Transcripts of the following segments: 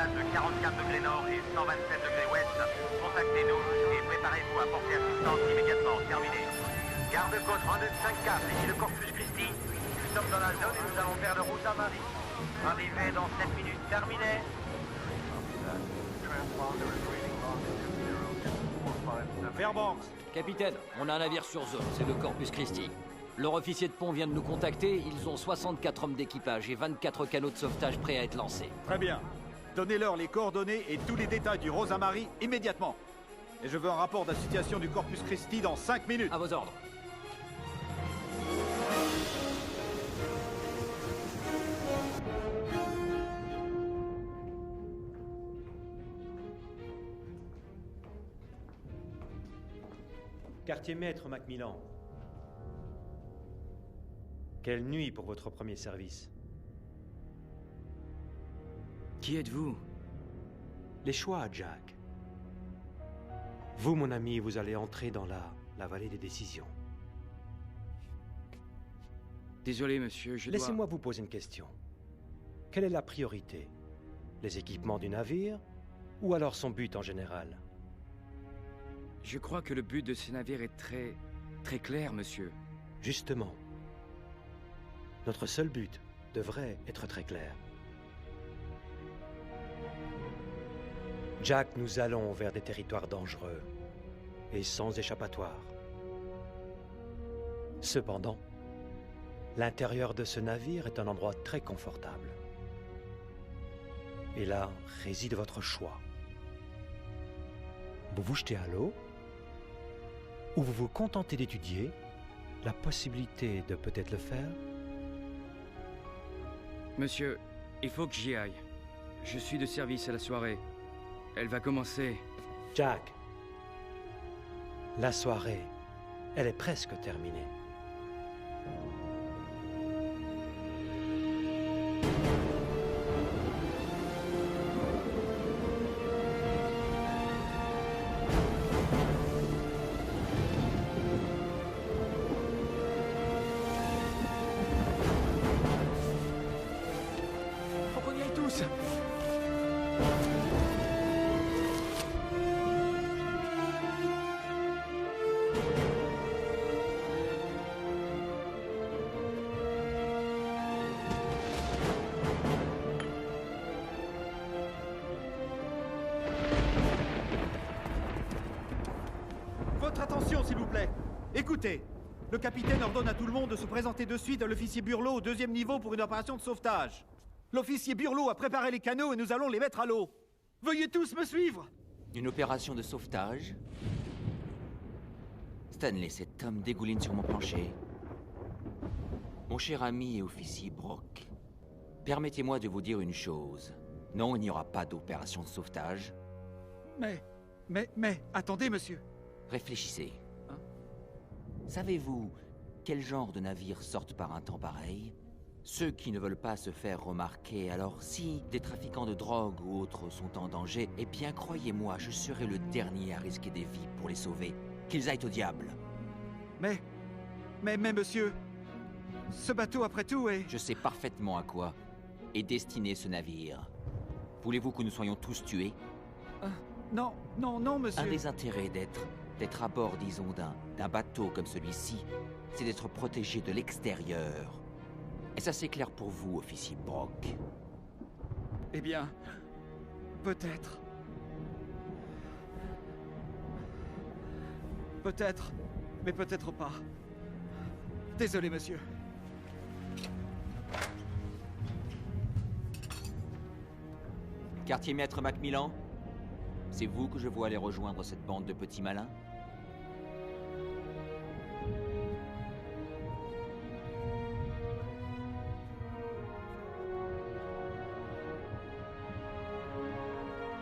base de 44 degrés nord et 127 degrés ouest. Contactez-nous et préparez-vous à porter assistance immédiatement. Terminé. Garde-côte rendez 5K, ici le Corpus Christi. Nous sommes dans la zone et nous allons faire de route à Marie. Arrivé dans 7 minutes. Terminé. Fairbanks. Capitaine, on a un navire sur zone, c'est le Corpus Christi. Leur officier de pont vient de nous contacter, ils ont 64 hommes d'équipage et 24 canots de sauvetage prêts à être lancés. Très bien. Donnez-leur les coordonnées et tous les détails du Rosa Marie immédiatement. Et je veux un rapport de la situation du Corpus Christi dans 5 minutes. À vos ordres. Quartier maître Macmillan. Quelle nuit pour votre premier service. Qui êtes-vous? Les choix, Jack. Vous, mon ami, vous allez entrer dans la vallée des décisions. Désolé, monsieur, je dois... Laissez-moi vous poser une question. Quelle est la priorité? Les équipements du navire ou alors son but en général? Je crois que le but de ce navire est très clair, monsieur. Justement. Notre seul but devrait être très clair. Jack, nous allons vers des territoires dangereux et sans échappatoire. Cependant, l'intérieur de ce navire est un endroit très confortable. Et là réside votre choix. Vous vous jetez à l'eau ou vous vous contentez d'étudier la possibilité de peut-être le faire? Monsieur, il faut que j'y aille. Je suis de service à la soirée. Elle va commencer. Jack, la soirée, elle est presque terminée. Faut qu'on y aille tous. Votre attention, s'il vous plaît. Écoutez, le capitaine ordonne à tout le monde de se présenter de suite à l'officier Burlot au 2e niveau pour une opération de sauvetage. L'officier Burlot a préparé les canots et nous allons les mettre à l'eau. Veuillez tous me suivre. Une opération de sauvetage? Stanley, cet homme dégouline sur mon plancher. Mon cher ami et officier Brock, permettez-moi de vous dire une chose. Non, il n'y aura pas d'opération de sauvetage. Mais, attendez, monsieur. Réfléchissez. Savez-vous quel genre de navires sortent par un temps pareil? Ceux qui ne veulent pas se faire remarquer. Alors si des trafiquants de drogue ou autres sont en danger, eh bien croyez-moi, je serai le dernier à risquer des vies pour les sauver. Qu'ils aillent au diable. Mais, monsieur, ce bateau, après tout, est... Je sais parfaitement à quoi est destiné ce navire. Voulez-vous que nous soyons tous tués? Non, monsieur. Un des intérêts d'être à bord, disons, d'un bateau comme celui-ci, c'est d'être protégé de l'extérieur. Et ça, c'est clair pour vous, officier Brock? Eh bien, peut-être. Peut-être, mais peut-être pas. Désolé, monsieur. Quartier maître Macmillan, c'est vous que je vois aller rejoindre cette bande de petits malins?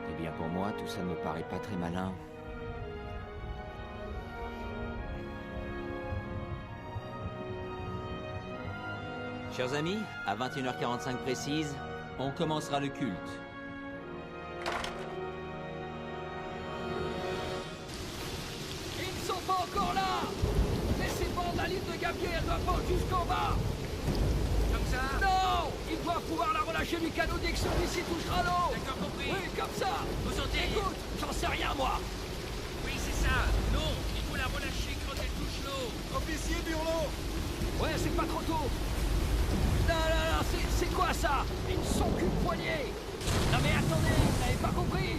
Eh bien, pour moi, tout ça ne me paraît pas très malin. Chers amis, à 21h45 précise, on commencera le culte. Ils ne sont pas encore là! Laissez pendre la ligne de gabier, elle doit pendre jusqu'en bas! Comme ça? Non! Ils doivent pouvoir la relâcher du canot dès que celui-ci touchera l'eau! D'accord compris! Oui, ça? Vous sentez? Écoute, j'en sais rien, moi. Oui, c'est ça. Non, il faut la relâcher quand elle touche l'eau. Officier Burlot! Ouais, c'est pas trop tôt. Non, c'est quoi ça? Une son cul de poignée. Non mais attendez, vous n'avez pas compris.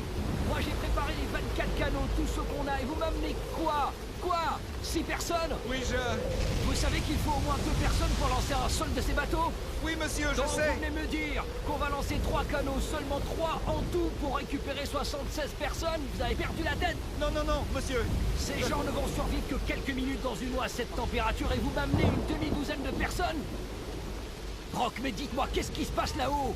Moi j'ai préparé les 24 canaux, tout ce qu'on a, et vous m'amenez quoi? Quoi? 6 personnes? Oui, Vous savez qu'il faut au moins 2 personnes pour lancer un seul de ces bateaux? Oui, monsieur, Donc vous venez me dire qu'on va lancer 3 canaux, seulement 3 en tout pour récupérer 76 personnes? Vous avez perdu la tête? Non, monsieur. Ces gens ne vont survivre que quelques minutes dans une eau à cette température et vous m'amenez une demi-douzaine de personnes? Brock, mais dites-moi, qu'est-ce qui se passe là-haut?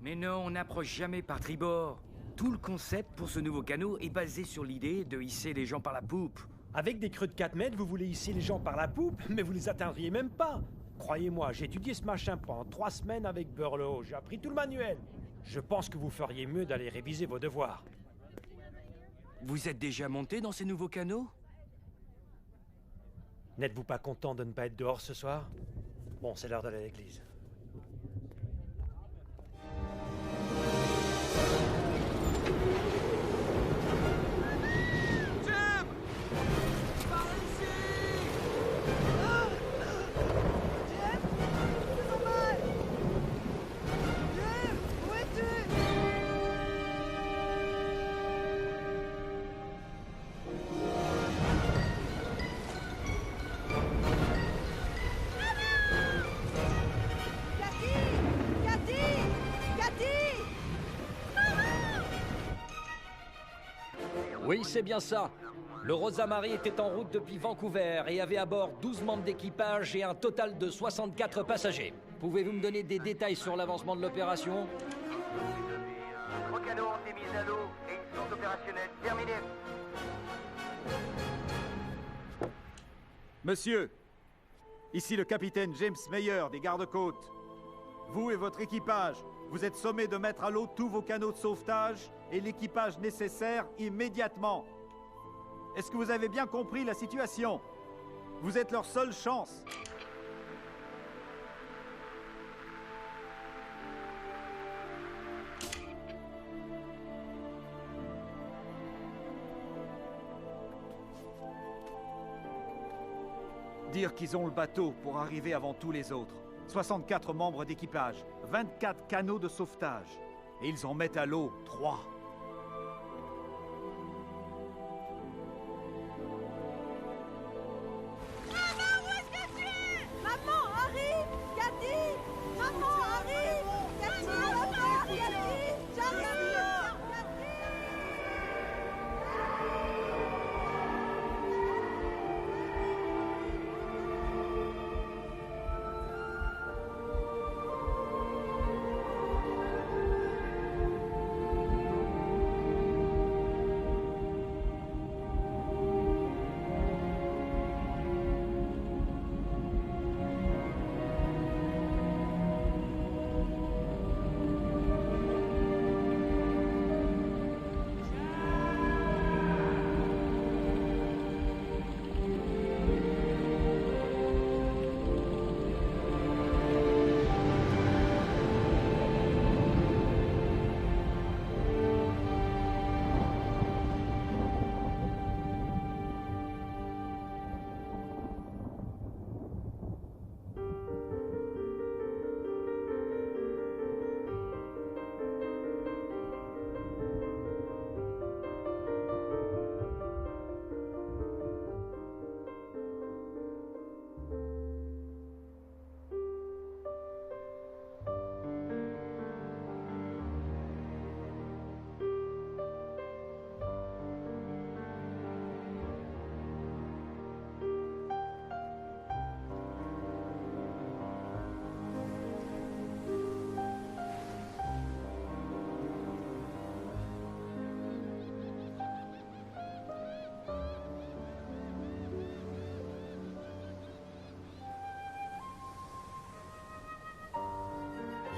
Mais non, on n'approche jamais par tribord. Tout le concept pour ce nouveau canot est basé sur l'idée de hisser les gens par la poupe. Avec des creux de 4 mètres, vous voulez hisser les gens par la poupe, mais vous les atteindriez même pas. Croyez-moi, j'ai étudié ce machin pendant 3 semaines avec Burlow. J'ai appris tout le manuel. Je pense que vous feriez mieux d'aller réviser vos devoirs. Vous êtes déjà monté dans ces nouveaux canots? N'êtes-vous pas content de ne pas être dehors ce soir? Bon, c'est l'heure d'aller à l'église. Oui, c'est bien ça. Le Rosa Marie était en route depuis Vancouver et avait à bord 12 membres d'équipage et un total de 64 passagers. Pouvez-vous me donner des détails sur l'avancement de l'opération? 3 canots ont été mis à l'eau et ils sont opérationnels. Terminé. Monsieur, ici le capitaine James Meyer des gardes-côtes. Vous et votre équipage, vous êtes sommés de mettre à l'eau tous vos canots de sauvetage et l'équipage nécessaire immédiatement. Est-ce que vous avez bien compris la situation? Vous êtes leur seule chance. Dire qu'ils ont le bateau pour arriver avant tous les autres. 64 membres d'équipage, 24 canots de sauvetage. Et ils en mettent à l'eau 3. Maman arrive! Cathy! Maman arrive! Cathy, maman! Cathy! J'arrive!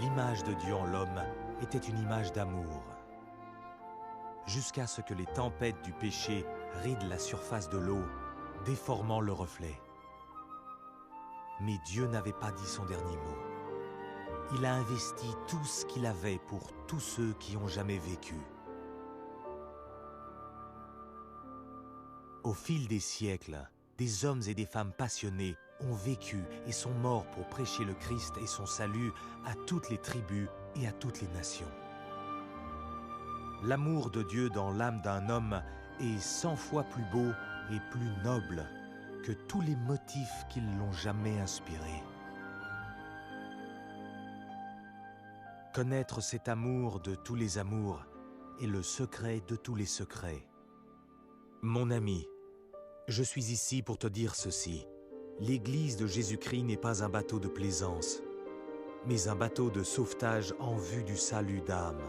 L'image de Dieu en l'homme était une image d'amour. Jusqu'à ce que les tempêtes du péché rident la surface de l'eau, déformant le reflet. Mais Dieu n'avait pas dit son dernier mot. il a investi tout ce qu'il avait pour tous ceux qui ont jamais vécu. Au fil des siècles, des hommes et des femmes passionnés ont vécu et sont morts pour prêcher le Christ et son salut à toutes les tribus et à toutes les nations. L'amour de Dieu dans l'âme d'un homme est 100 fois plus beau et plus noble que tous les motifs qui l'ont jamais inspiré. Connaître cet amour de tous les amours est le secret de tous les secrets. Mon ami, je suis ici pour te dire ceci. L'Église de Jésus-Christ n'est pas un bateau de plaisance, mais un bateau de sauvetage en vue du salut d'âme.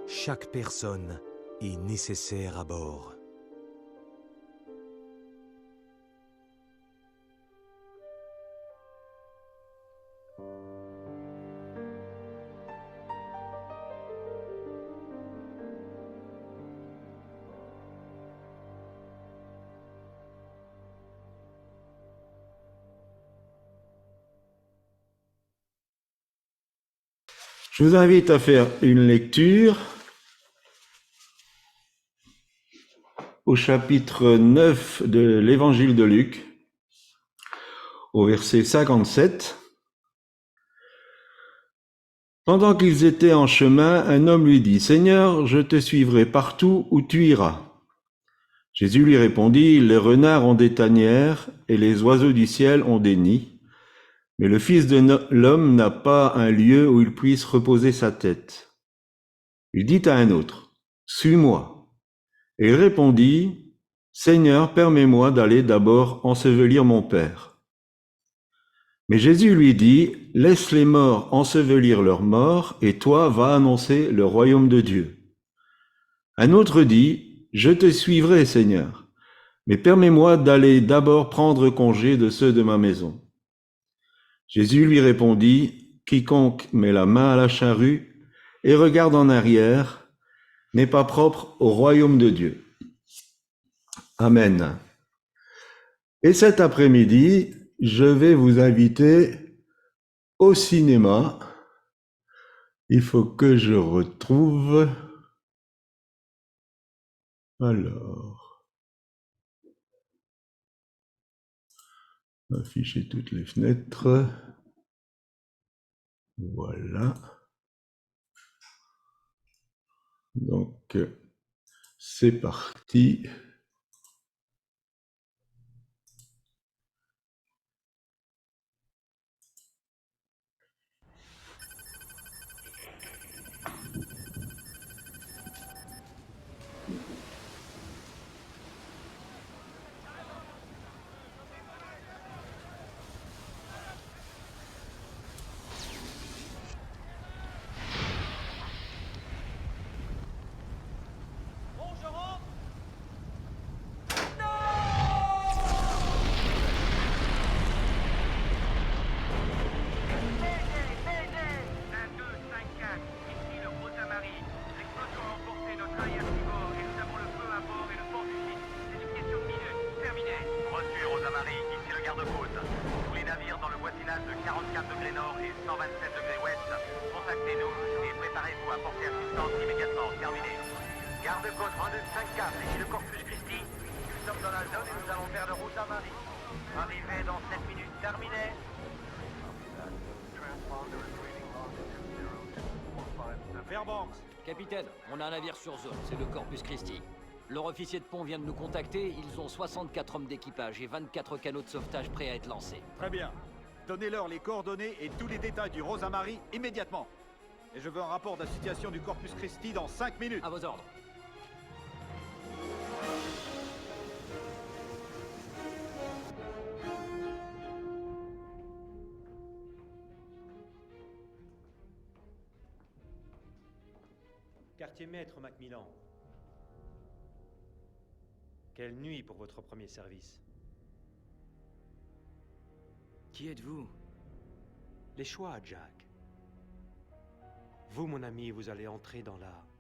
Chaque personne est nécessaire à bord. Je vous invite à faire une lecture au chapitre 9 de l'Évangile de Luc, au verset 57. Pendant qu'ils étaient en chemin, un homme lui dit « Seigneur, je te suivrai partout où tu iras. » Jésus lui répondit « Les renards ont des tanières et les oiseaux du ciel ont des nids. Mais le Fils de l'homme n'a pas un lieu où il puisse reposer sa tête. » Il dit à un autre, « Suis-moi. » Et il répondit, « Seigneur, permets-moi d'aller d'abord ensevelir mon Père. » Mais Jésus lui dit, « Laisse les morts ensevelir leurs morts, et toi va annoncer le royaume de Dieu. » Un autre dit, « Je te suivrai, Seigneur, mais permets-moi d'aller d'abord prendre congé de ceux de ma maison. » Jésus lui répondit, « Quiconque met la main à la charrue et regarde en arrière n'est pas propre au royaume de Dieu. » Amen. Et cet après-midi, je vais vous inviter au cinéma. Il faut que je retrouve... Alors... Afficher toutes les fenêtres. Voilà. Donc, c'est parti. Garde-côte rendu de 5-4, ici le Corpus Christi. Nous sommes dans la zone et nous allons faire de route à Marie. Arrivé dans 7 minutes, terminé. Fairbanks, capitaine, on a un navire sur zone, c'est le Corpus Christi. Leur officier de pont vient de nous contacter, ils ont 64 hommes d'équipage et 24 canots de sauvetage prêts à être lancés. Très bien. Donnez-leur les coordonnées et tous les détails du Rosa Marie immédiatement. Et je veux un rapport de la situation du Corpus Christi dans 5 minutes. À vos ordres. Quartier maître Macmillan. Quelle nuit pour votre premier service. Qui êtes-vous? Les choix, Jack. Vous, mon ami, vous allez entrer dans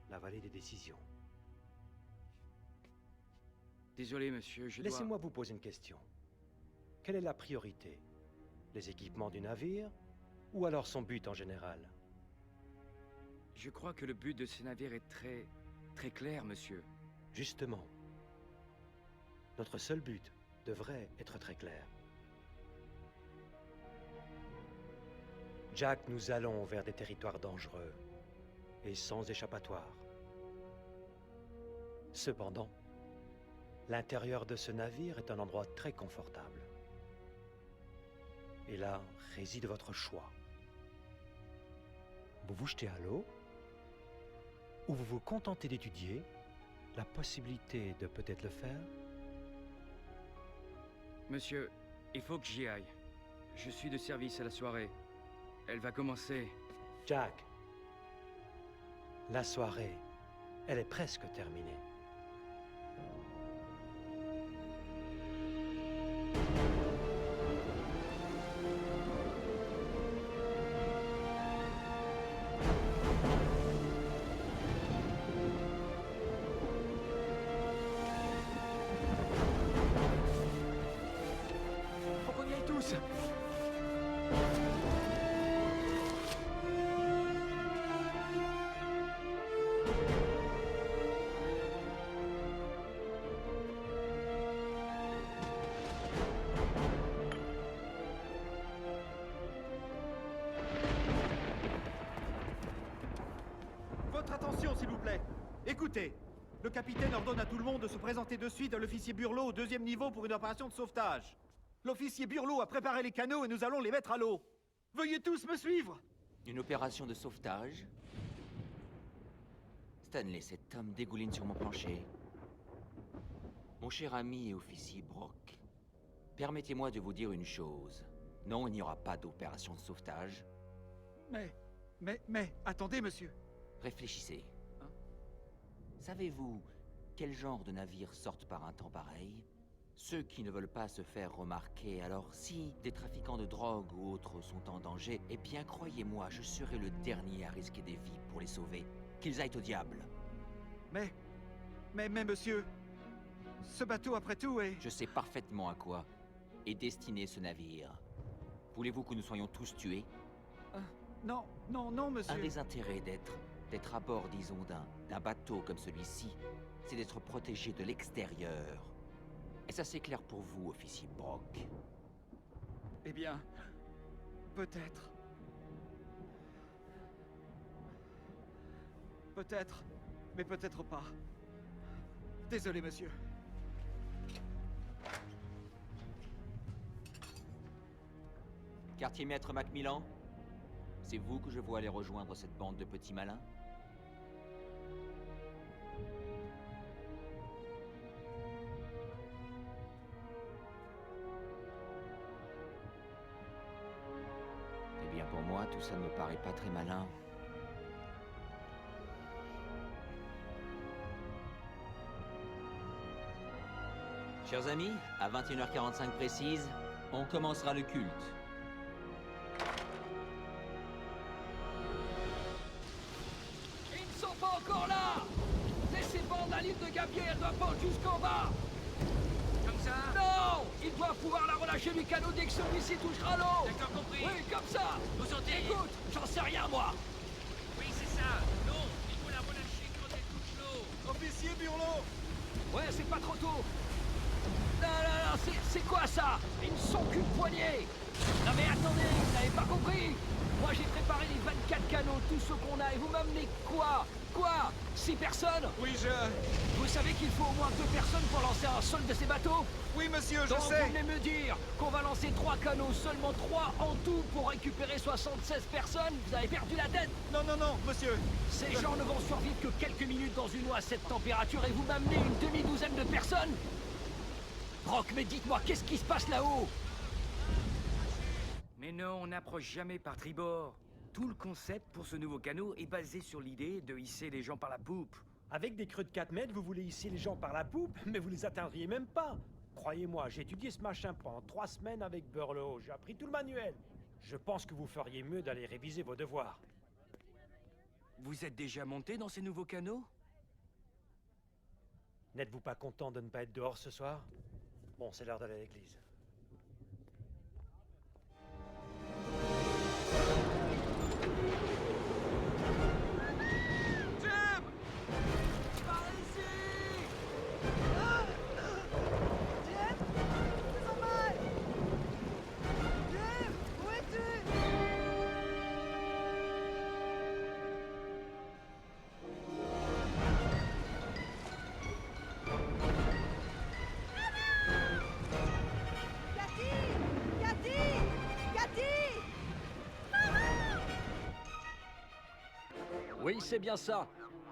la vallée des décisions. Désolé, monsieur, je dois... Laissez-moi vous poser une question. Quelle est la priorité? Les équipements du navire Ou alors son but en général? Je crois que le but de ce navire est très clair, monsieur. Justement. Notre seul but devrait être très clair. Jack, nous allons vers des territoires dangereux et sans échappatoire. Cependant, l'intérieur de ce navire est un endroit très confortable. Et là réside votre choix. Vous vous jetez à l'eau, ou vous vous contentez d'étudier la possibilité de peut-être le faire? Monsieur, il faut que j'y aille. Je suis de service à la soirée. Elle va commencer. Jack, la soirée, elle est presque terminée. Faut qu'on y aille tous. Votre attention, s'il vous plaît. Écoutez, le capitaine ordonne à tout le monde de se présenter de suite à l'officier Burlot au 2e niveau pour une opération de sauvetage. L'officier Burlot a préparé les canots et nous allons les mettre à l'eau. Veuillez tous me suivre. Une opération de sauvetage? Stanley, cet homme dégouline sur mon plancher. Mon cher ami et officier Brock, permettez-moi de vous dire une chose. Non, il n'y aura pas d'opération de sauvetage. Mais, attendez, monsieur. Réfléchissez. Savez-vous quel genre de navires sortent par un temps pareil? Ceux qui ne veulent pas se faire remarquer. Alors si des trafiquants de drogue ou autres sont en danger, eh bien croyez-moi, je serai le dernier à risquer des vies pour les sauver. Qu'ils aillent au diable. Mais, monsieur, ce bateau, après tout, est... Je sais parfaitement à quoi est destiné ce navire. Voulez-vous que nous soyons tous tués? Non, monsieur. Un des intérêts d'être à bord, disons, d'un bateau comme celui-ci, c'est d'être protégé de l'extérieur. Est-ce assez clair pour vous, officier Brock? Eh bien, peut-être. Peut-être, mais peut-être pas. Désolé, monsieur. Quartier maître Macmillan, c'est vous que je vois aller rejoindre cette bande de petits malins? Eh bien, pour moi, tout ça ne me paraît pas très malin. Chers amis, à 21h45 précise, on commencera le culte. Ils ne sont pas encore là. Laissez pendre la ligne de gabier, elle doit pendre jusqu'en bas. Comme ça? Non! Il doit pouvoir la relâcher du canot dès que celui-ci touchera l'eau. D'accord, compris. Oui, comme ça. Vous sentez? Écoute, j'en sais rien, moi. Oui, c'est ça. Non, il faut la relâcher quand elle touche l'eau. Officier Burlot. Ouais, c'est pas trop tôt. Non, c'est quoi ça? Une son-cul de poignée. Non mais attendez, vous n'avez pas compris. Moi j'ai préparé les 24 canots, tout ce qu'on a, et vous m'amenez quoi? Quoi? 6 personnes? Oui, Vous savez qu'il faut au moins 2 personnes pour lancer un seul de ces bateaux? Oui, monsieur, Donc vous venez me dire qu'on va lancer 3 canots, seulement 3 en tout pour récupérer 76 personnes? Vous avez perdu la tête? Non, monsieur. Ces gens ne vont survivre que quelques minutes dans une eau à cette température et vous m'amenez une demi-douzaine de personnes? Brock, mais dites-moi, qu'est-ce qui se passe là-haut? Mais non, on n'approche jamais par tribord. Tout le concept pour ce nouveau canot est basé sur l'idée de hisser les gens par la poupe. Avec des creux de 4 mètres, vous voulez hisser les gens par la poupe, mais vous les atteindriez même pas. Croyez-moi, j'ai étudié ce machin pendant 3 semaines avec Burlow. J'ai appris tout le manuel. Je pense que vous feriez mieux d'aller réviser vos devoirs. Vous êtes déjà monté dans ces nouveaux canots? N'êtes-vous pas content de ne pas être dehors ce soir? Bon, c'est l'heure d'aller à l'église. Oui, c'est bien ça.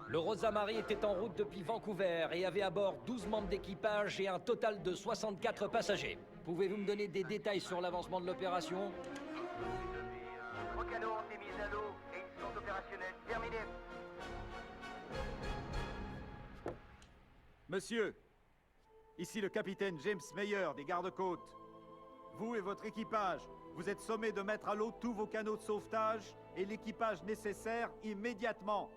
Le Rosa Marie était en route depuis Vancouver et avait à bord 12 membres d'équipage et un total de 64 passagers. Pouvez-vous me donner des détails sur l'avancement de l'opération? 3 canots ont été mis à l'eau et ils sont opérationnels. Terminé. Monsieur, ici le capitaine James Meyer des gardes-côtes. Vous et votre équipage, vous êtes sommés de mettre à l'eau tous vos canots de sauvetage et l'équipage nécessaire immédiatement.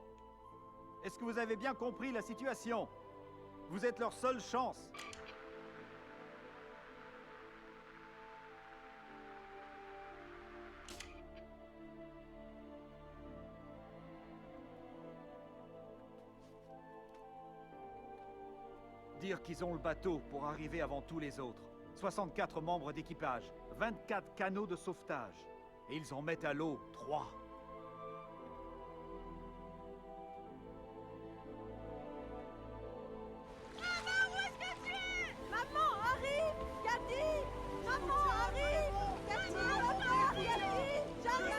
Est-ce que vous avez bien compris la situation? Vous êtes leur seule chance. Dire qu'ils ont le bateau pour arriver avant tous les autres. 64 membres d'équipage, 24 canots de sauvetage. Et ils en mettent à l'eau 3. Maman arrive! Cathy! Maman arrive! Cathy, papa! Cathy! J'arrive!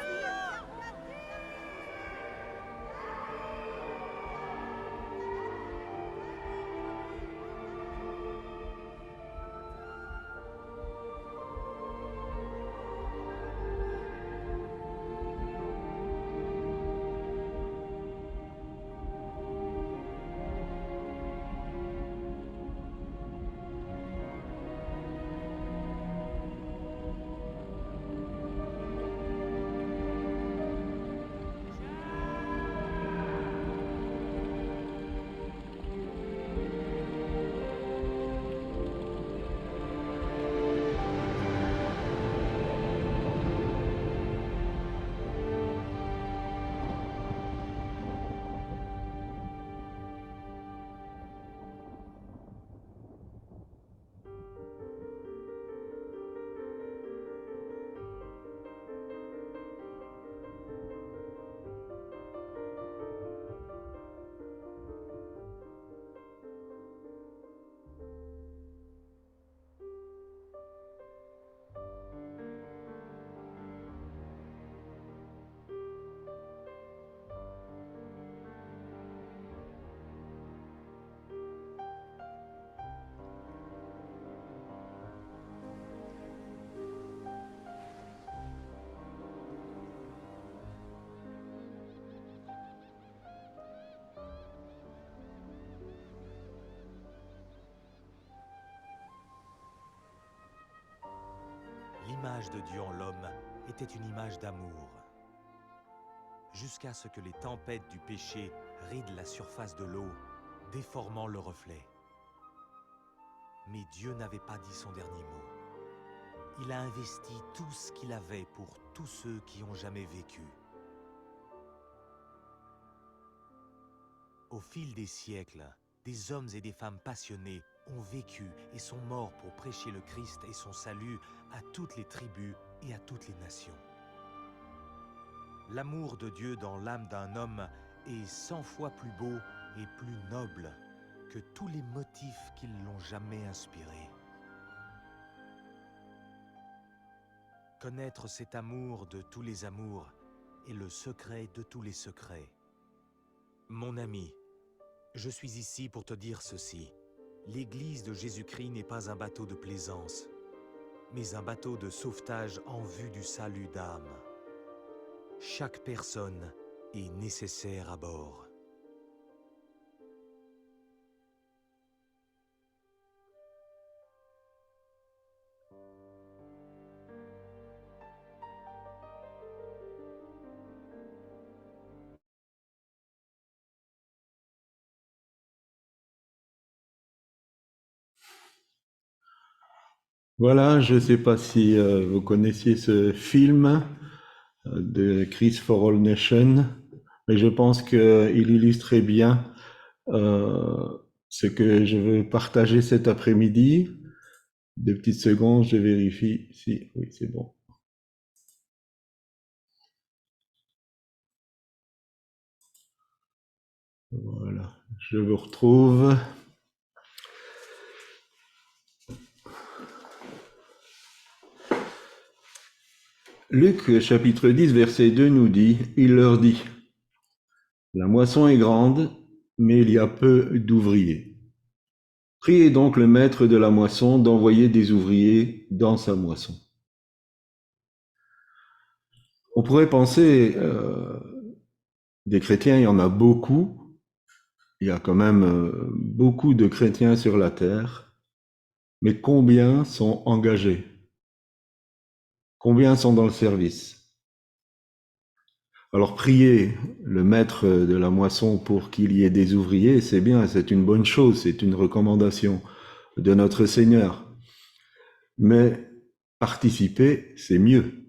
L'image de Dieu en l'homme était une image d'amour. Jusqu'à ce que les tempêtes du péché rident la surface de l'eau, déformant le reflet. Mais Dieu n'avait pas dit son dernier mot. Il a investi tout ce qu'il avait pour tous ceux qui ont jamais vécu. Au fil des siècles, des hommes et des femmes passionnés ont vécu et sont morts pour prêcher le Christ et son salut à toutes les tribus et à toutes les nations. L'amour de Dieu dans l'âme d'un homme est 100 fois plus beau et plus noble que tous les motifs qui l'ont jamais inspiré. Connaître cet amour de tous les amours est le secret de tous les secrets. Mon ami, je suis ici pour te dire ceci. L'Église de Jésus-Christ n'est pas un bateau de plaisance, mais un bateau de sauvetage en vue du salut d'âme. Chaque personne est nécessaire à bord. Voilà, je ne sais pas si vous connaissiez ce film de Chris for All Nations, mais je pense qu'il illustrait bien ce que je veux partager cet après-midi. Deux petites secondes, je vérifie si oui, c'est bon. Voilà, je vous retrouve. Luc chapitre 10 verset 2 nous dit, il leur dit, La moisson est grande, mais il y a peu d'ouvriers. Priez donc le maître de la moisson d'envoyer des ouvriers dans sa moisson. On pourrait penser, des chrétiens, il y en a beaucoup. Il y a quand même beaucoup de chrétiens sur la terre. Mais combien sont engagés? Combien sont dans le service? Alors prier le maître de la moisson pour qu'il y ait des ouvriers, c'est bien, c'est une bonne chose, c'est une recommandation de notre Seigneur. Mais participer, c'est mieux.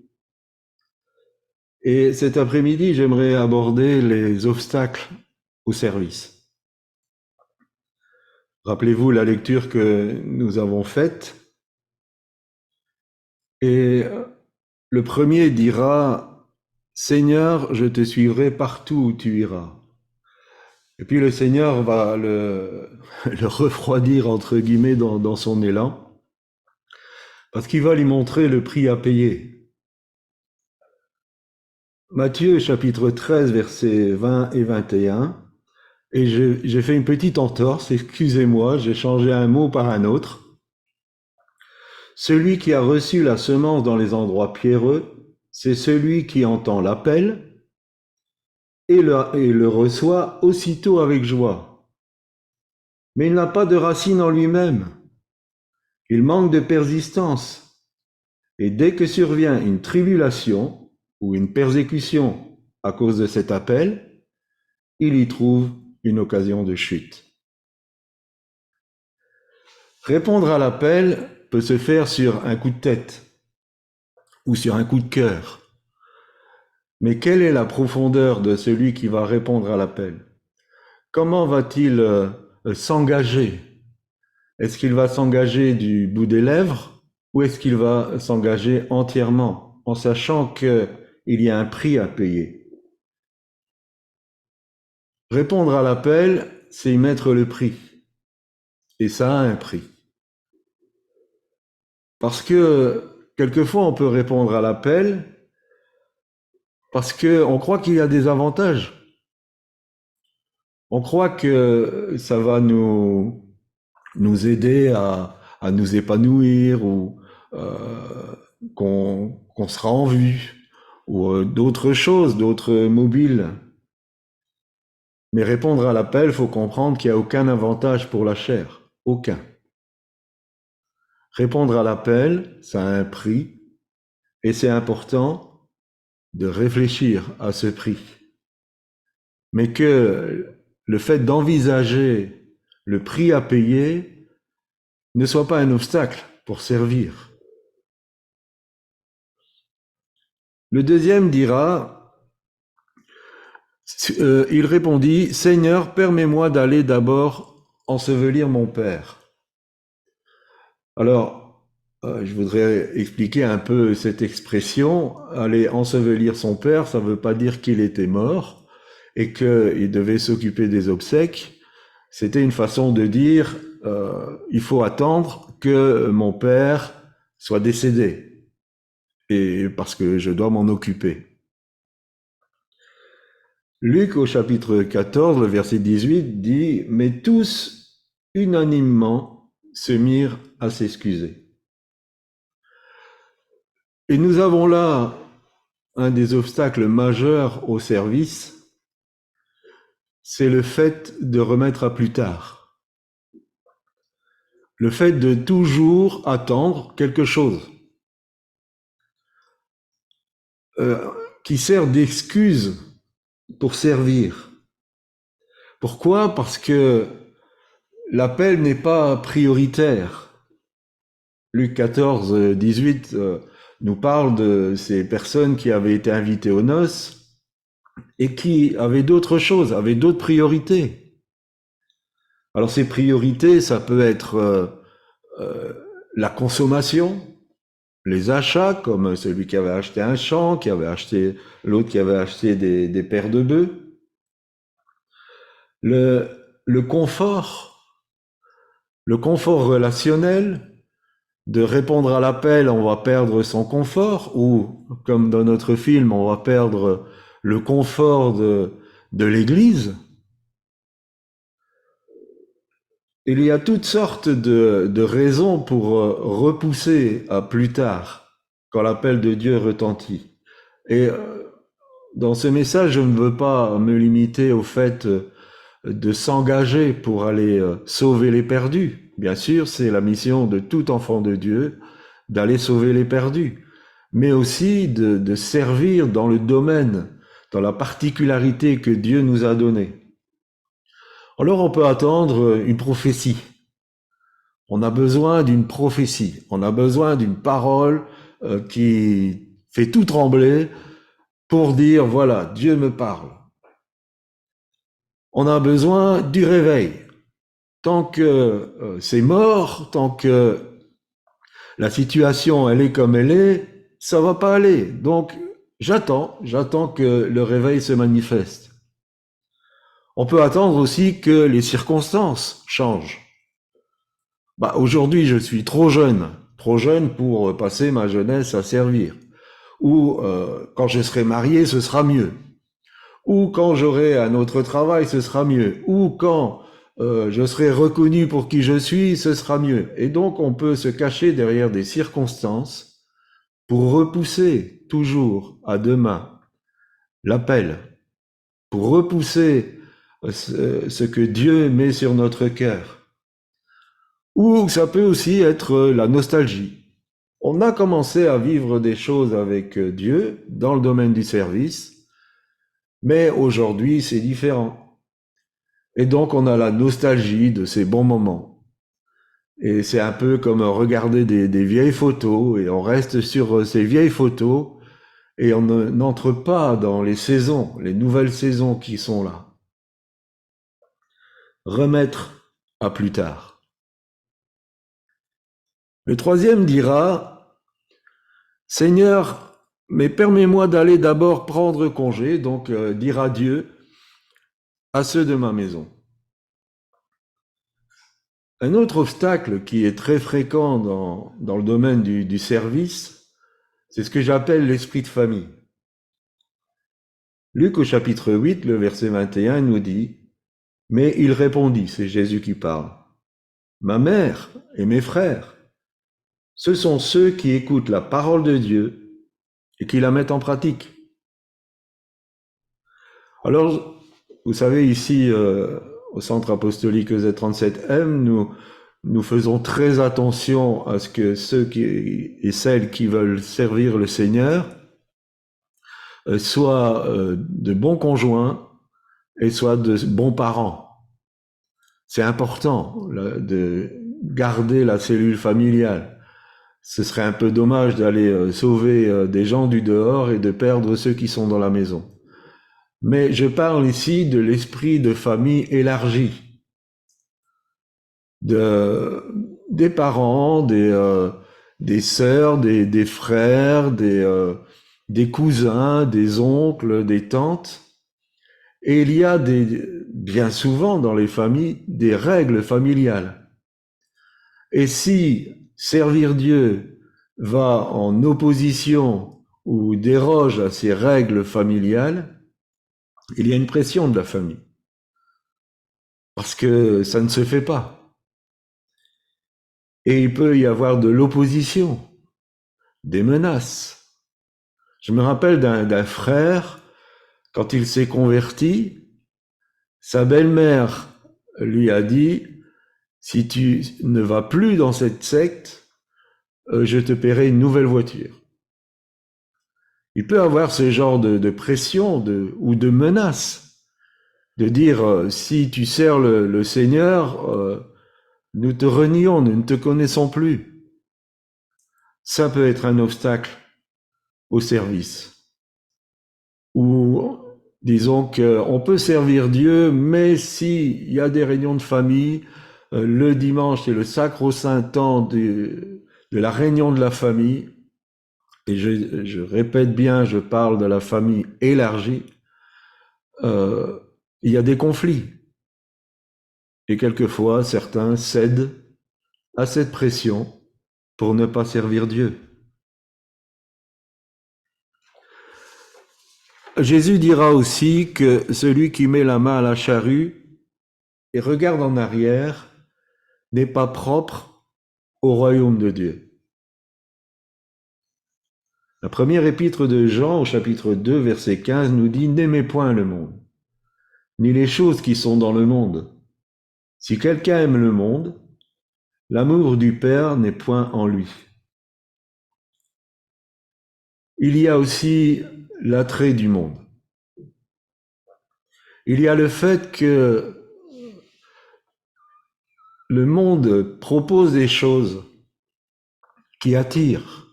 Et cet après-midi, j'aimerais aborder les obstacles au service. Rappelez-vous la lecture que nous avons faite. Et le premier dira, Seigneur, je te suivrai partout où tu iras. Et puis le Seigneur va le refroidir, entre guillemets, dans son élan, parce qu'il va lui montrer le prix à payer. Matthieu, chapitre 13, versets 20 et 21, et j'ai fait une petite entorse, excusez-moi, j'ai changé un mot par un autre. Celui qui a reçu la semence dans les endroits pierreux, c'est celui qui entend l'appel et le reçoit aussitôt avec joie. Mais il n'a pas de racine en lui-même. Il manque de persistance. Et dès que survient une tribulation ou une persécution à cause de cet appel, il y trouve une occasion de chute. Répondre à l'appel peut se faire sur un coup de tête ou sur un coup de cœur. Mais quelle est la profondeur de celui qui va répondre à l'appel? Comment va-t-il s'engager? Est-ce qu'il va s'engager du bout des lèvres ou est-ce qu'il va s'engager entièrement en sachant qu'il y a un prix à payer? Répondre à l'appel, c'est y mettre le prix. Et ça a un prix. Parce que quelquefois on peut répondre à l'appel parce qu'on croit qu'il y a des avantages. On croit que ça va nous aider à nous épanouir ou qu'on sera en vue ou d'autres choses, d'autres mobiles. Mais répondre à l'appel, il faut comprendre qu'il n'y a aucun avantage pour la chair. Aucun. Répondre à l'appel, ça a un prix et c'est important de réfléchir à ce prix. Mais que le fait d'envisager le prix à payer ne soit pas un obstacle pour servir. Le deuxième dira, il répondit, « Seigneur, permets-moi d'aller d'abord ensevelir mon père. » Alors, je voudrais expliquer un peu cette expression. Aller ensevelir son père, ça ne veut pas dire qu'il était mort et qu'il devait s'occuper des obsèques. C'était une façon de dire, il faut attendre que mon père soit décédé, et parce que je dois m'en occuper. Luc au chapitre 14, le verset 18 dit, « Mais tous, unanimement, se mirent à s'excuser. » Et nous avons là un des obstacles majeurs au service, c'est le fait de remettre à plus tard. Le fait de toujours attendre quelque chose qui sert d'excuse pour servir. Pourquoi? Parce que l'appel n'est pas prioritaire. Luc 14, 18 nous parle de ces personnes qui avaient été invitées aux noces et qui avaient d'autres choses, avaient d'autres priorités. Alors ces priorités, ça peut être la consommation, les achats, comme celui qui avait acheté un champ, l'autre qui avait acheté des paires de bœufs. Le confort relationnel, de répondre à l'appel, on va perdre son confort, ou comme dans notre film, on va perdre le confort de l'Église. Il y a toutes sortes de raisons pour repousser à plus tard, quand l'appel de Dieu retentit. Et dans ce message, je ne veux pas me limiter au fait de s'engager pour aller sauver les perdus. Bien sûr, c'est la mission de tout enfant de Dieu d'aller sauver les perdus, mais aussi de servir dans le domaine, dans la particularité que Dieu nous a donnée. Alors on peut attendre une prophétie. On a besoin d'une prophétie. On a besoin d'une parole qui fait tout trembler pour dire, voilà, Dieu me parle. On a besoin du réveil. Tant que c'est mort, tant que la situation elle est comme elle est, ça va pas aller. Donc j'attends que le réveil se manifeste. On peut attendre aussi que les circonstances changent. Aujourd'hui, je suis trop jeune pour passer ma jeunesse à servir. Ou quand je serai marié, ce sera mieux. Ou quand j'aurai un autre travail, ce sera mieux. Ou quand je serai reconnu pour qui je suis, ce sera mieux. Et donc, on peut se cacher derrière des circonstances pour repousser toujours à demain l'appel, pour repousser ce que Dieu met sur notre cœur. Ou ça peut aussi être la nostalgie. On a commencé à vivre des choses avec Dieu dans le domaine du service, mais aujourd'hui c'est différent. Et donc on a la nostalgie de ces bons moments. Et c'est un peu comme regarder des vieilles photos, et on reste sur ces vieilles photos, et on n'entre pas dans les saisons, les nouvelles saisons qui sont là. Remettre à plus tard. Le troisième dira, Seigneur, mais permets-moi d'aller d'abord prendre congé, donc dire adieu à ceux de ma maison. Un autre obstacle qui est très fréquent dans le domaine du service, c'est ce que j'appelle l'esprit de famille. Luc au chapitre 8, le verset 21 nous dit, « Mais il répondit, c'est Jésus qui parle, « Ma mère et mes frères, ce sont ceux qui écoutent la parole de Dieu et qui la mettent en pratique. » Alors, vous savez, ici, au Centre apostolique EZ37M, nous faisons très attention à ce que ceux et celles qui veulent servir le Seigneur soient de bons conjoints et soient de bons parents. C'est important de garder la cellule familiale. Ce serait un peu dommage d'aller sauver des gens du dehors et de perdre ceux qui sont dans la maison. Mais je parle ici de l'esprit de famille élargi, des parents, des sœurs, des frères, des cousins, des oncles, des tantes. Et il y a bien souvent dans les familles des règles familiales. Et si servir Dieu va en opposition ou déroge à ces règles familiales, il y a une pression de la famille. Parce que ça ne se fait pas. Et il peut y avoir de l'opposition, des menaces. Je me rappelle d'un frère, quand il s'est converti, sa belle-mère lui a dit, si tu ne vas plus dans cette secte, je te paierai une nouvelle voiture. Il peut avoir ce genre de pression ou de menace, de dire, si tu sers le Seigneur, nous te renions, nous ne te connaissons plus. Ça peut être un obstacle au service. Ou disons qu'on peut servir Dieu, mais s'il y a des réunions de famille, le dimanche c'est le sacro-saint temps de la réunion de la famille, et je répète bien, je parle de la famille élargie, il y a des conflits. Et quelquefois, certains cèdent à cette pression pour ne pas servir Dieu. Jésus dira aussi que celui qui met la main à la charrue et regarde en arrière n'est pas propre au royaume de Dieu. La première épître de Jean, au chapitre 2, verset 15, nous dit « N'aimez point le monde, ni les choses qui sont dans le monde. Si quelqu'un aime le monde, l'amour du Père n'est point en lui. » Il y a aussi l'attrait du monde. Il y a le fait que le monde propose des choses qui attirent.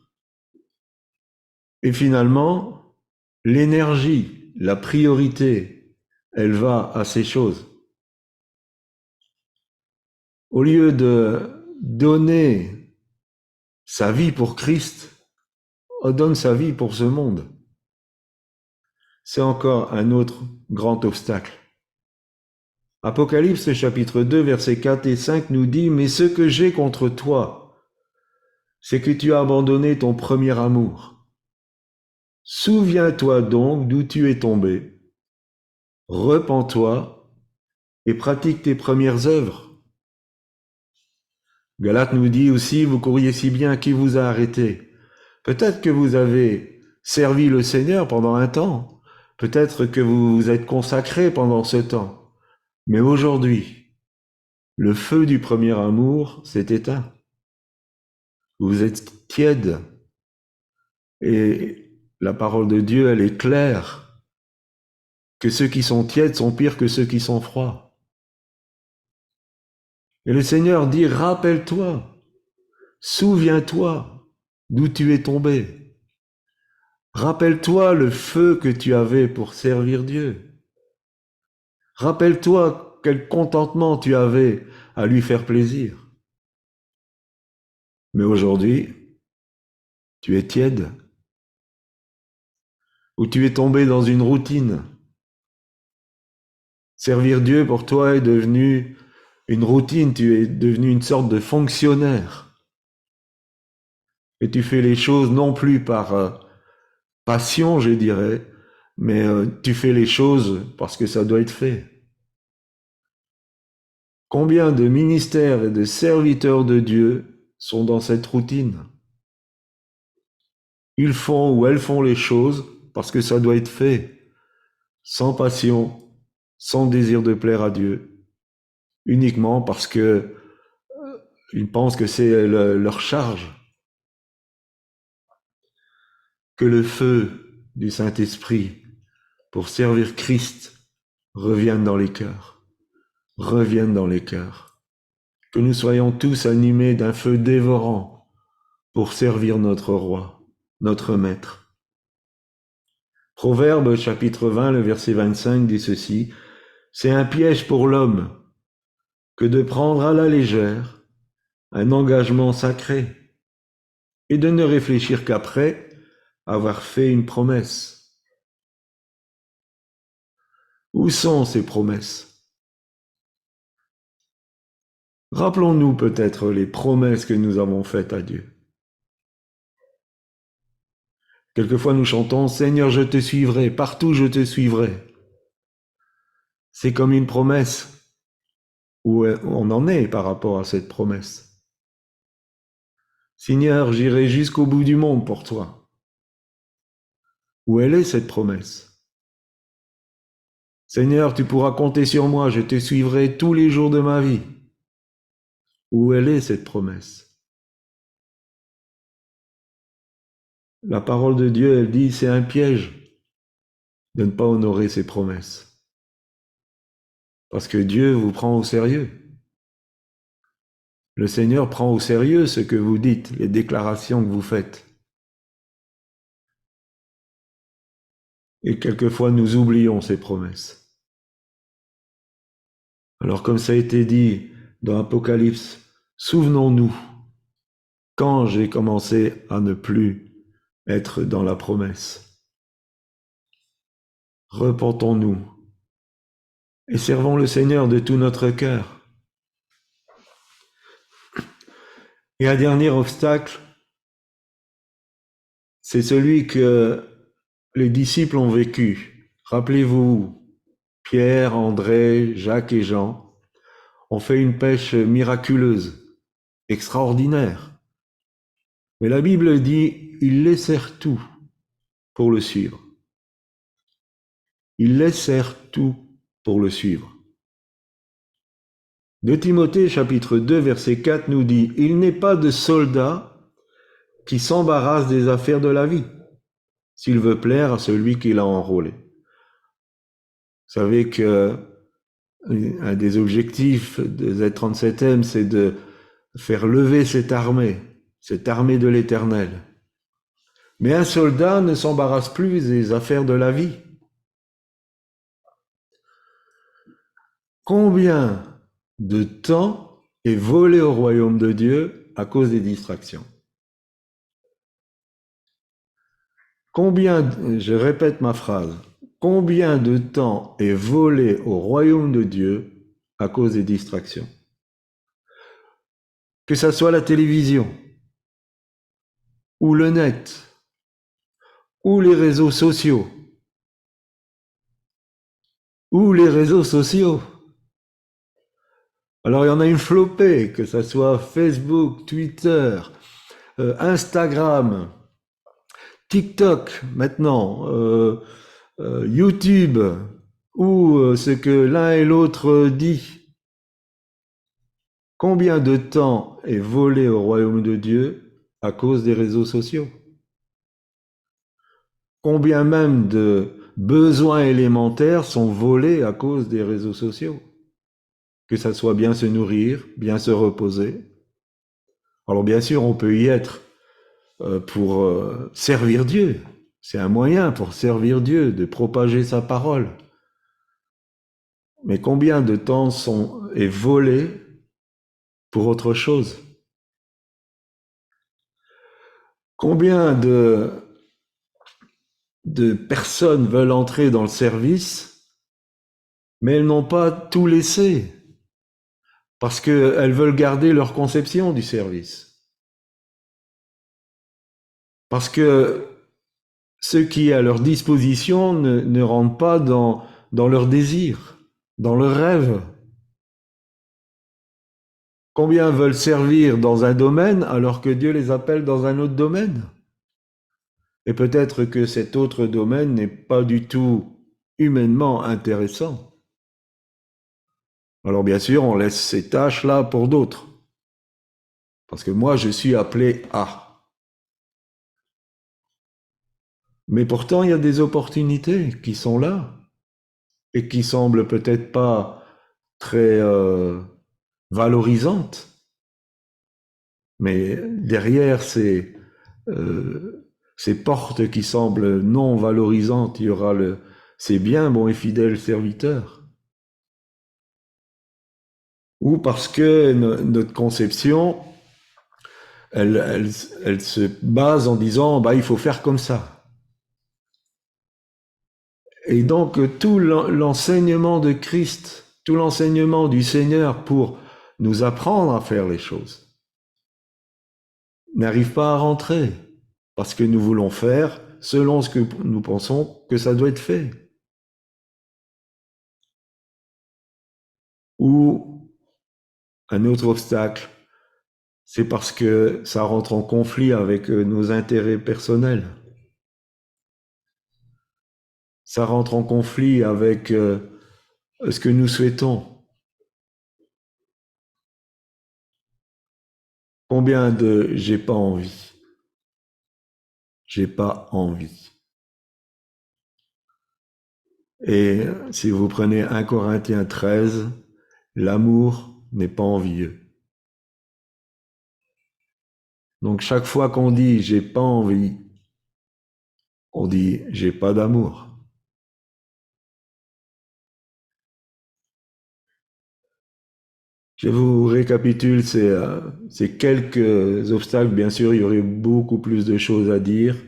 Et finalement, l'énergie, la priorité, elle va à ces choses. Au lieu de donner sa vie pour Christ, on donne sa vie pour ce monde. C'est encore un autre grand obstacle. Apocalypse chapitre 2, versets 4 et 5 nous dit « Mais ce que j'ai contre toi, c'est que tu as abandonné ton premier amour. Souviens-toi donc d'où tu es tombé. Repens-toi et pratique tes premières œuvres. » Galate nous dit aussi « Vous courriez si bien, qui vous a arrêté ?» Peut-être que vous avez servi le Seigneur pendant un temps. Peut-être que vous vous êtes consacré pendant ce temps. Mais aujourd'hui, le feu du premier amour s'est éteint. Vous êtes tiède. Et la parole de Dieu, elle est claire, que ceux qui sont tièdes sont pires que ceux qui sont froids. Et le Seigneur dit, rappelle-toi, souviens-toi d'où tu es tombé. Rappelle-toi le feu que tu avais pour servir Dieu. Rappelle-toi quel contentement tu avais à lui faire plaisir. Mais aujourd'hui, tu es tiède. Ou tu es tombé dans une routine. Servir Dieu pour toi est devenu une routine, tu es devenu une sorte de fonctionnaire. Et tu fais les choses non plus par passion, je dirais, mais tu fais les choses parce que ça doit être fait. Combien de ministères et de serviteurs de Dieu sont dans cette routine? Ils font ou elles font les choses parce que ça doit être fait, sans passion, sans désir de plaire à Dieu, uniquement parce que ils pensent que c'est leur charge. Que le feu du Saint-Esprit pour servir Christ revienne dans les cœurs, revienne dans les cœurs. Que nous soyons tous animés d'un feu dévorant pour servir notre roi, notre maître. Proverbe chapitre 20, le verset 25 dit ceci, « C'est un piège pour l'homme que de prendre à la légère un engagement sacré et de ne réfléchir qu'après avoir fait une promesse. » Où sont ces promesses? Rappelons-nous peut-être les promesses que nous avons faites à Dieu. Quelquefois nous chantons « Seigneur, je te suivrai, partout je te suivrai ». C'est comme une promesse. Où on en est par rapport à cette promesse. Seigneur, j'irai jusqu'au bout du monde pour toi. Où elle est cette promesse? Seigneur, tu pourras compter sur moi, je te suivrai tous les jours de ma vie. Où elle est cette promesse? La parole de Dieu, elle dit, c'est un piège de ne pas honorer ses promesses. Parce que Dieu vous prend au sérieux. Le Seigneur prend au sérieux ce que vous dites, les déclarations que vous faites. Et quelquefois, nous oublions ces promesses. Alors, comme ça a été dit dans Apocalypse, souvenons-nous quand j'ai commencé à ne plus être dans la promesse. Repentons-nous et servons le Seigneur de tout notre cœur. Et un dernier obstacle, c'est celui que les disciples ont vécu. Rappelez-vous, Pierre, André, Jacques et Jean ont fait une pêche miraculeuse, extraordinaire. Mais la Bible dit, ils laissèrent tout pour le suivre. Ils laissèrent tout pour le suivre. 2 Timothée chapitre 2 verset 4 nous dit, il n'est pas de soldat qui s'embarrasse des affaires de la vie, s'il veut plaire à celui qui l'a enrôlé. Vous savez que un des objectifs de Z37M, c'est de faire lever cette armée de l'Éternel. Mais un soldat ne s'embarrasse plus des affaires de la vie. Combien de temps est volé au royaume de Dieu à cause des distractions? Je répète ma phrase, combien de temps est volé au royaume de Dieu à cause des distractions? Que ça soit la télévision, ou le net, ou les réseaux sociaux, Alors il y en a une flopée, que ça soit Facebook, Twitter, Instagram, TikTok maintenant, YouTube, ou ce que l'un et l'autre dit. Combien de temps est volé au royaume de Dieu à cause des réseaux sociaux? Combien même de besoins élémentaires sont volés à cause des réseaux sociaux? Que ça soit bien se nourrir, bien se reposer. Alors bien sûr, on peut y être pour servir Dieu. C'est un moyen pour servir Dieu, de propager sa parole. Mais combien de temps est volé pour autre chose? Combien de personnes veulent entrer dans le service, mais elles n'ont pas tout laissé, parce qu'elles veulent garder leur conception du service. Parce que ce qui est à leur disposition ne rentre pas dans leur désir, dans leur rêve. Combien veulent servir dans un domaine alors que Dieu les appelle dans un autre domaine? Et peut-être que cet autre domaine n'est pas du tout humainement intéressant. Alors bien sûr, on laisse ces tâches-là pour d'autres. Parce que moi, je suis appelé à. Mais pourtant, il y a des opportunités qui sont là et qui semblent peut-être pas très valorisantes. Mais derrière ces portes qui semblent non valorisantes, il y aura ces biens bons et fidèles serviteurs. Ou parce que notre conception, elle se base en disant, il faut faire comme ça. Et donc, tout l'enseignement de Christ, tout l'enseignement du Seigneur pour nous apprendre à faire les choses, n'arrive pas à rentrer, parce que nous voulons faire selon ce que nous pensons que ça doit être fait. Ou un autre obstacle, c'est parce que ça rentre en conflit avec nos intérêts personnels. Ça rentre en conflit avec ce que nous souhaitons. Combien de « j'ai pas envie ». J'ai pas envie. Et si vous prenez 1 Corinthiens 13, l'amour n'est pas envieux. Donc chaque fois qu'on dit « j'ai pas envie », on dit « j'ai pas d'amour ». Je vous récapitule ces quelques obstacles. Bien sûr, il y aurait beaucoup plus de choses à dire,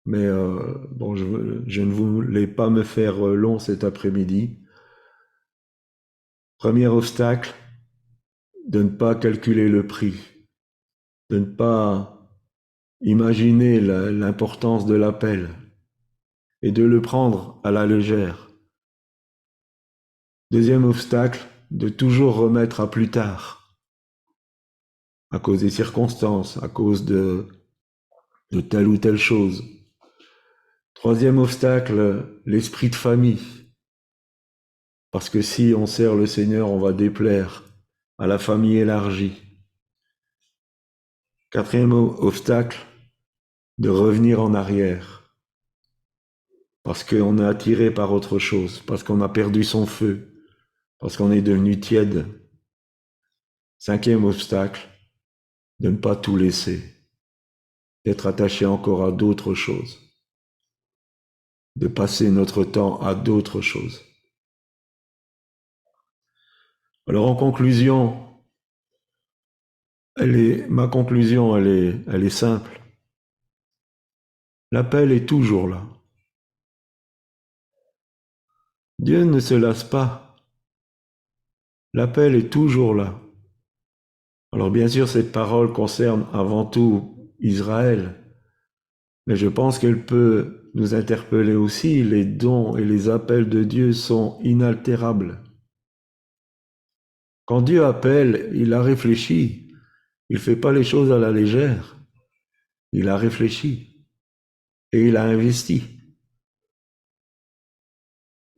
mais je ne voulais pas me faire long cet après-midi. Premier obstacle, de ne pas calculer le prix, de ne pas imaginer l'importance de l'appel. et de le prendre à la légère. Deuxième obstacle, de toujours remettre à plus tard, à cause des circonstances, à cause de telle ou telle chose. Troisième obstacle, l'esprit de famille. Parce que si on sert le Seigneur, on va déplaire à la famille élargie. Quatrième obstacle, de revenir en arrière. Parce qu'on est attiré par autre chose, parce qu'on a perdu son feu, parce qu'on est devenu tiède. Cinquième obstacle, de ne pas tout laisser, d'être attaché encore à d'autres choses, de passer notre temps à d'autres choses. Alors en conclusion, ma conclusion, elle est simple. L'appel est toujours là. Dieu ne se lasse pas. L'appel est toujours là. Alors bien sûr, cette parole concerne avant tout Israël, mais je pense qu'elle peut nous interpeller aussi. Les dons et les appels de Dieu sont inaltérables. Quand Dieu appelle, il a réfléchi. Il ne fait pas les choses à la légère. Il a réfléchi et il a investi.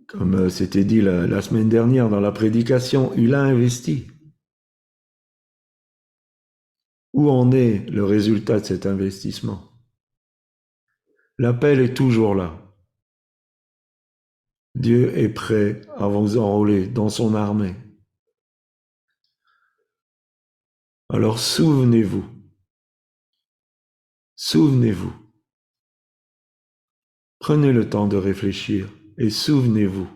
Comme c'était dit la semaine dernière dans la prédication, il a investi. Où en est le résultat de cet investissement? L'appel est toujours là. Dieu est prêt à vous enrôler dans son armée. Alors souvenez-vous. Souvenez-vous. Prenez le temps de réfléchir et souvenez-vous.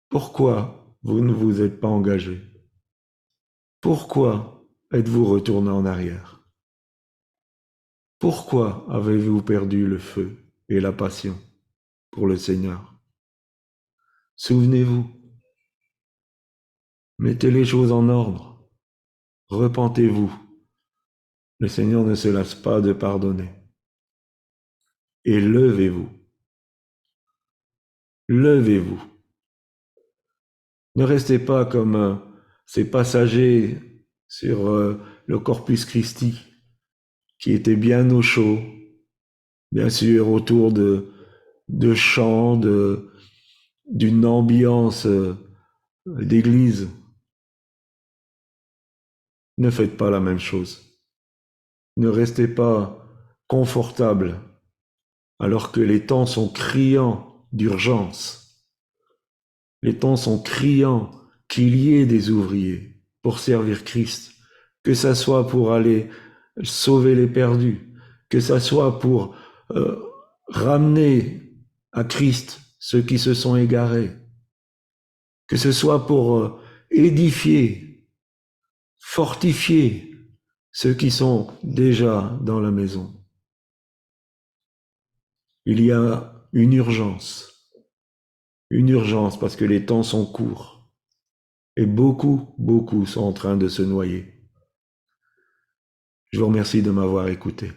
Pourquoi vous ne vous êtes pas engagé? Pourquoi êtes-vous retourné en arrière? Pourquoi avez-vous perdu le feu et la passion pour le Seigneur? Souvenez-vous. Mettez les choses en ordre. Repentez-vous. Le Seigneur ne se lasse pas de pardonner. Et levez-vous. Levez-vous. Ne restez pas comme ces passagers sur le Corpus Christi qui étaient bien au chaud, bien sûr autour de chants, d'une ambiance d'église. Ne faites pas la même chose. Ne restez pas confortable alors que les temps sont criants d'urgence. Les temps sont criants qu'il y ait des ouvriers pour servir Christ, que ça soit pour aller sauver les perdus, que ça soit pour ramener à Christ ceux qui se sont égarés, que ce soit pour édifier, fortifier ceux qui sont déjà dans la maison. Il y a une urgence parce que les temps sont courts et beaucoup sont en train de se noyer. Je vous remercie de m'avoir écouté.